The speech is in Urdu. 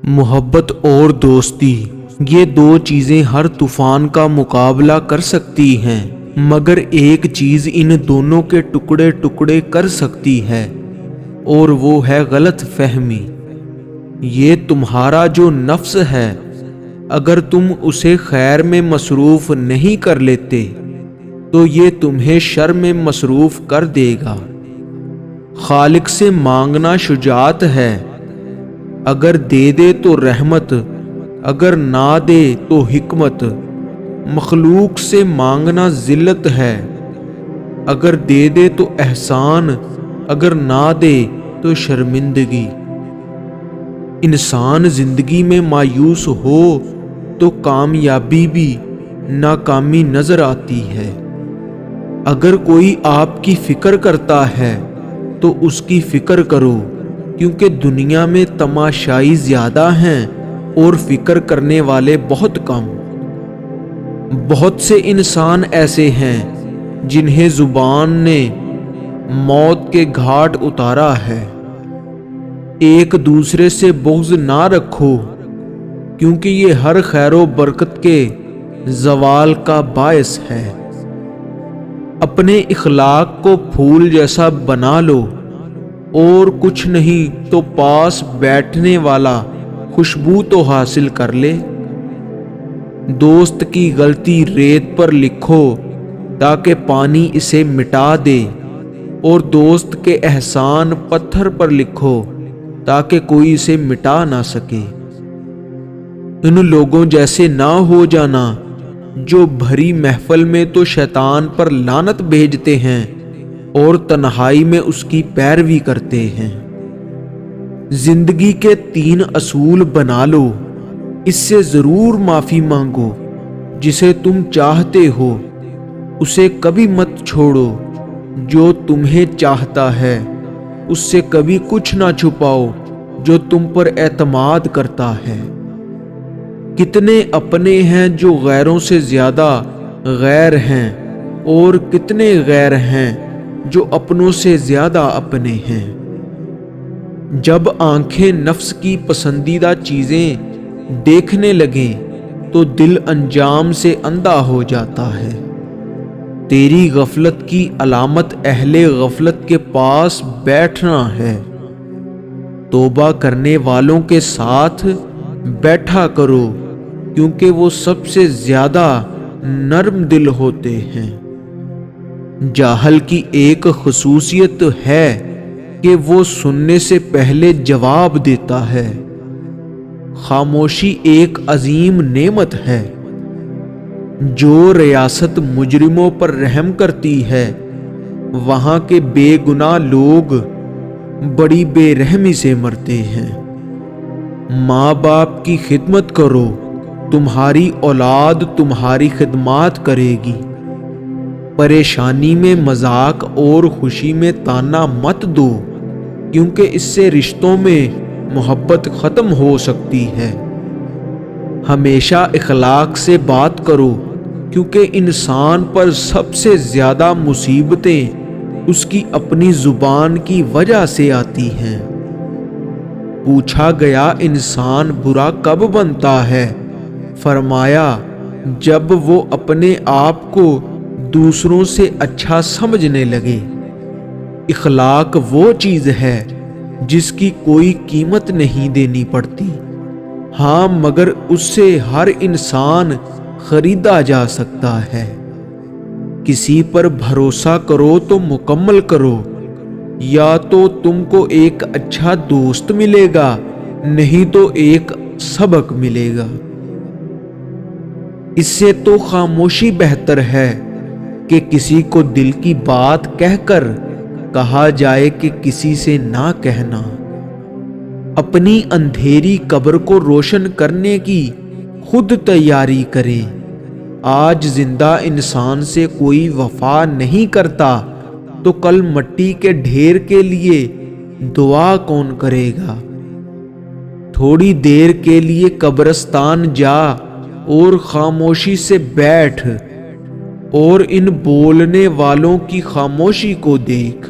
محبت اور دوستی، یہ دو چیزیں ہر طوفان کا مقابلہ کر سکتی ہیں، مگر ایک چیز ان دونوں کے ٹکڑے ٹکڑے کر سکتی ہے، اور وہ ہے غلط فہمی۔ یہ تمہارا جو نفس ہے، اگر تم اسے خیر میں مصروف نہیں کر لیتے تو یہ تمہیں شر میں مصروف کر دے گا۔ خالق سے مانگنا شجاعت ہے، اگر دے دے تو رحمت، اگر نہ دے تو حکمت۔ مخلوق سے مانگنا ذلت ہے، اگر دے دے تو احسان، اگر نہ دے تو شرمندگی۔ انسان زندگی میں مایوس ہو تو کامیابی بھی ناکامی نظر آتی ہے۔ اگر کوئی آپ کی فکر کرتا ہے تو اس کی فکر کرو، کیونکہ دنیا میں تماشائی زیادہ ہیں اور فکر کرنے والے بہت کم۔ بہت سے انسان ایسے ہیں جنہیں زبان نے موت کے گھاٹ اتارا ہے۔ ایک دوسرے سے بغض نہ رکھو، کیونکہ یہ ہر خیر و برکت کے زوال کا باعث ہے۔ اپنے اخلاق کو پھول جیسا بنا لو، اور کچھ نہیں تو پاس بیٹھنے والا خوشبو تو حاصل کر لے۔ دوست کی غلطی ریت پر لکھو تاکہ پانی اسے مٹا دے، اور دوست کے احسان پتھر پر لکھو تاکہ کوئی اسے مٹا نہ سکے۔ ان لوگوں جیسے نہ ہو جانا جو بھری محفل میں تو شیطان پر لعنت بھیجتے ہیں اور تنہائی میں اس کی پیروی کرتے ہیں۔ زندگی کے 3 اصول بنا لو، اس سے ضرور معافی مانگو۔ جسے تم چاہتے ہو اسے کبھی مت چھوڑو، جو تمہیں چاہتا ہے اس سے کبھی کچھ نہ چھپاؤ جو تم پر اعتماد کرتا ہے۔ کتنے اپنے ہیں جو غیروں سے زیادہ غیر ہیں، اور کتنے غیر ہیں جو اپنوں سے زیادہ اپنے ہیں۔ جب آنکھیں نفس کی پسندیدہ چیزیں دیکھنے لگیں تو دل انجام سے اندھا ہو جاتا ہے۔ تیری غفلت کی علامت اہل غفلت کے پاس بیٹھنا ہے۔ توبہ کرنے والوں کے ساتھ بیٹھا کرو، کیونکہ وہ سب سے زیادہ نرم دل ہوتے ہیں۔ جاہل کی ایک خصوصیت ہے کہ وہ سننے سے پہلے جواب دیتا ہے۔ خاموشی ایک عظیم نعمت ہے۔ جو ریاست مجرموں پر رحم کرتی ہے، وہاں کے بے گناہ لوگ بڑی بے رحمی سے مرتے ہیں۔ ماں باپ کی خدمت کرو، تمہاری اولاد تمہاری خدمات کرے گی۔ پریشانی میں مذاق اور خوشی میں طعنہ مت دو، کیونکہ اس سے رشتوں میں محبت ختم ہو سکتی ہے۔ ہمیشہ اخلاق سے بات کرو، کیونکہ انسان پر سب سے زیادہ مصیبتیں اس کی اپنی زبان کی وجہ سے آتی ہیں۔ پوچھا گیا انسان برا کب بنتا ہے؟ فرمایا جب وہ اپنے آپ کو دوسروں سے اچھا سمجھنے لگے۔ اخلاق وہ چیز ہے جس کی کوئی قیمت نہیں دینی پڑتی، ہاں مگر اس سے ہر انسان خریدا جا سکتا ہے۔ کسی پر بھروسہ کرو تو مکمل کرو، یا تو تم کو ایک اچھا دوست ملے گا، نہیں تو ایک سبق ملے گا۔ اس سے تو خاموشی بہتر ہے کہ کسی کو دل کی بات کہہ کر کہا جائے کہ کسی سے نہ کہنا۔ اپنی اندھیری قبر کو روشن کرنے کی خود تیاری کریں۔ آج زندہ انسان سے کوئی وفا نہیں کرتا تو کل مٹی کے ڈھیر کے لیے دعا کون کرے گا؟ تھوڑی دیر کے لیے قبرستان جا اور خاموشی سے بیٹھ، اور ان بولنے والوں کی خاموشی کو دیکھ۔